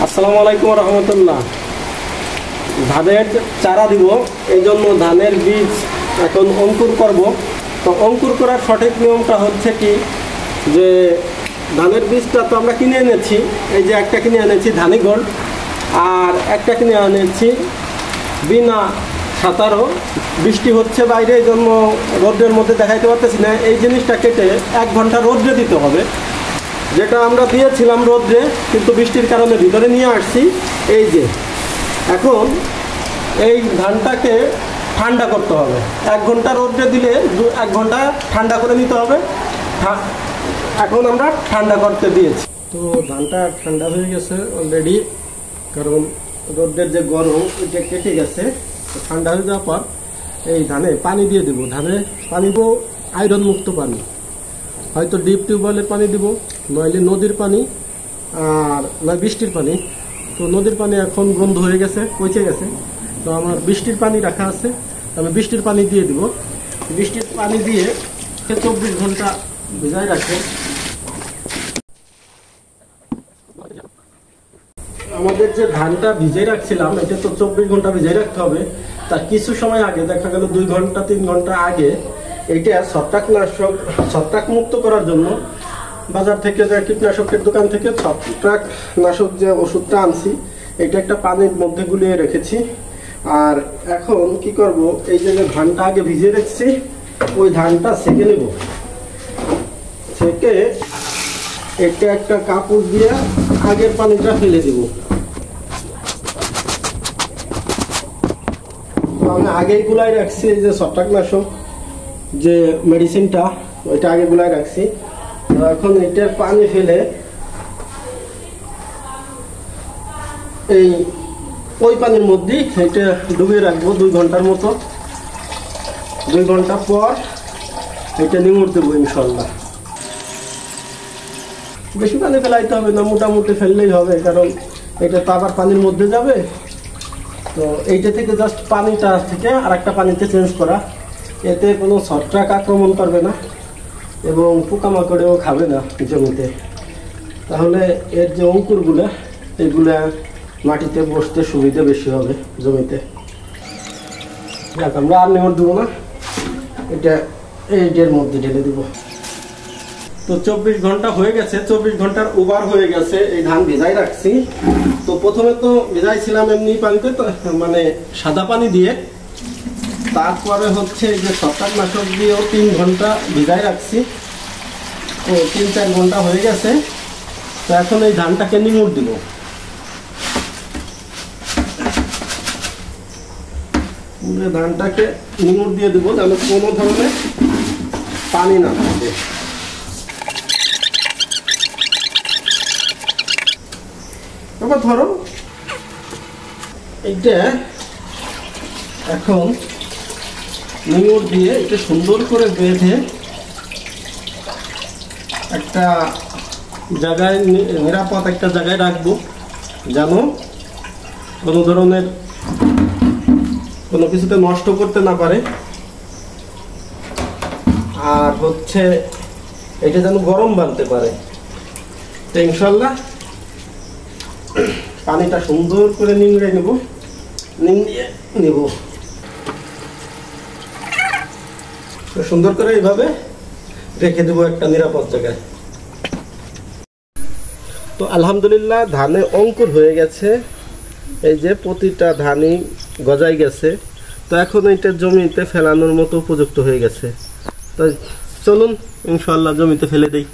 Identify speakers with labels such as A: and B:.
A: আসসালামু আলাইকুম রহমতুল্লাহ। ধানের চারা দিব, এই জন্য ধানের বীজ এখন অঙ্কুর করব। তো অঙ্কুর করার সঠিক নিয়মটা হচ্ছে কি, যে ধানের বীজটা তো আমরা কিনে এনেছি, এই যে একটা কিনে এনেছি ধানি গোল্ড, আর একটা কিনে এনেছি বিনা সাঁতারও। বৃষ্টি হচ্ছে বাইরে, এই জন্য রোদ্রের মধ্যে দেখাইতে পারতেছি না। এই জিনিসটা কেটে 1 ঘন্টা রোদ্রে দিতে হবে, যেটা আমরা দিয়েছিলাম রোদ্রে, কিন্তু বৃষ্টির কারণে ভিতরে নিয়ে আসছি। এই যে এখন এই ধানটাকে ঠান্ডা করতে হবে। 1 ঘন্টা রোদ্রে দিলে 1 ঘন্টা ঠান্ডা করে নিতে হবে। এখন আমরা ঠান্ডা করতে দিয়েছি। তো ধানটা ঠান্ডা হয়ে গেছে অলরেডি, কারণ রোদ্রের যে গরম ওইটা কেটে গেছে। ঠান্ডা হয়ে যাওয়ার পর এই ধানে পানি দিয়ে দেবো। ধানে পানি দেবো আয়রন মুক্ত পানি, হয়তো ডিপ টিউবওয়েলের পানি দিব, নইলে নদীর পানি, আর নয় বৃষ্টির পানি। তো নদীর পানি এখন বন্ধ হয়ে গেছে, পচে গেছে। তো আমার বৃষ্টির পানি রাখা আছে, আমি বৃষ্টির পানি দিয়ে দিব। বৃষ্টির পানি দিয়ে 24 ঘন্টা ভিজাই রাখে। আমাদের যে ধানটা ভিজাই রাখছিলাম, এটা তো 24 ঘন্টা ভিজাই রাখতে হবে। তার কিছু সময় আগে, দেখা গেল 2 ঘন্টা 3 ঘন্টা আগে, এইটা ছত্রাক মুক্ত করার জন্য বাজার থেকে যে কীটনাশকের দোকান থেকে ছত্রাকনাশক যে ওষুধটা আনছি, এটা একটা পানির মধ্যে গুলিয়ে রেখেছি। আর এখন কি করব, এই যে ধানটা আগে ভিজিয়ে রেখেছি, ওই ধানটা সেকে নেব। সেকে এটা একটা কাপড় দিয়ে আগের পানিটা ফেলে দেব। আমি আগেই গুলাই রাখছি, এই যে ছত্রাকনাশক যে মেডিসিনটা, ওইটা আগে গুলাই রাখছি। এখন এটার পানি ফেলে ওই পানির মধ্যে এটা ডুবিয়ে রাখবো 2 ঘন্টার মতো। 2 ঘন্টা পর এটা নিমড় দেবো ইনশাল্লাহ। বেশি পানি ফেলাইতে হবে না, মোটামুটি ফেললেই হবে, কারণ এটা তো আবার পানির মধ্যে যাবে। তো এইটা থেকে জাস্ট পানিটা থেকে আর একটা পানিতে চেঞ্জ করা, এতে কোনো ছত্রাক আক্রমণ করবে না এবং পোকামাকড়েও খাবে না জমিতে। তাহলে এর যে অঙ্কুরগুলো, এগুলা মাটিতে বসতে সুবিধা বেশি হবে জমিতে। দেখ, আমরা আর নিমড় দেবো না, এটা এইটার মধ্যে ঢেলে দিব। তো 24 ঘন্টা হয়ে গেছে, 24 ঘন্টার ওভার হয়ে গেছে। এই ধান ভেজাই রাখছি। তো প্রথমে তো ভেজাইছিলাম এমনি পানিতে, তো মানে সাদা পানি দিয়ে। তারপরে হচ্ছে যে ছত্রাকনাশক দিয়েও 3 ঘন্টা ভিজাই রাখছি। তো 3-4 ঘন্টা হয়ে গেছে। তো এখন এই ধানটাকে নিমড় দিব। ধানটাকে নিমড় দিয়ে দেবো, যেন কোনো ধরনের পানি না থাকে। এবার ধরো এইটা এখন নিমড় দিয়ে এটা সুন্দর করে বেঁধে একটা জায়গায়, নিরাপদ একটা জায়গায় রাখবো, যেন কোনো ধরনের কোনো কিছুতে নষ্ট করতে না পারে। আর হচ্ছে এটা যেন গরম বানতে পারে। তো ইনশাল্লাহ পানিটা সুন্দর করে নিংড়ে নেব, নিংড়িয়ে নেব সুন্দর করে। এইভাবে রেখে দেবো একটা নিরাপদ জায়গায়। তো আলহামদুলিল্লাহ ধানে অঙ্কুর হয়ে গেছে। এই যে প্রতিটা ধানই গজাই গেছে। তো এখন এটা জমিতে ফেলানোর মতো উপযুক্ত হয়ে গেছে। তো চলুন ইনশাআল্লাহ জমিতে ফেলে দেই।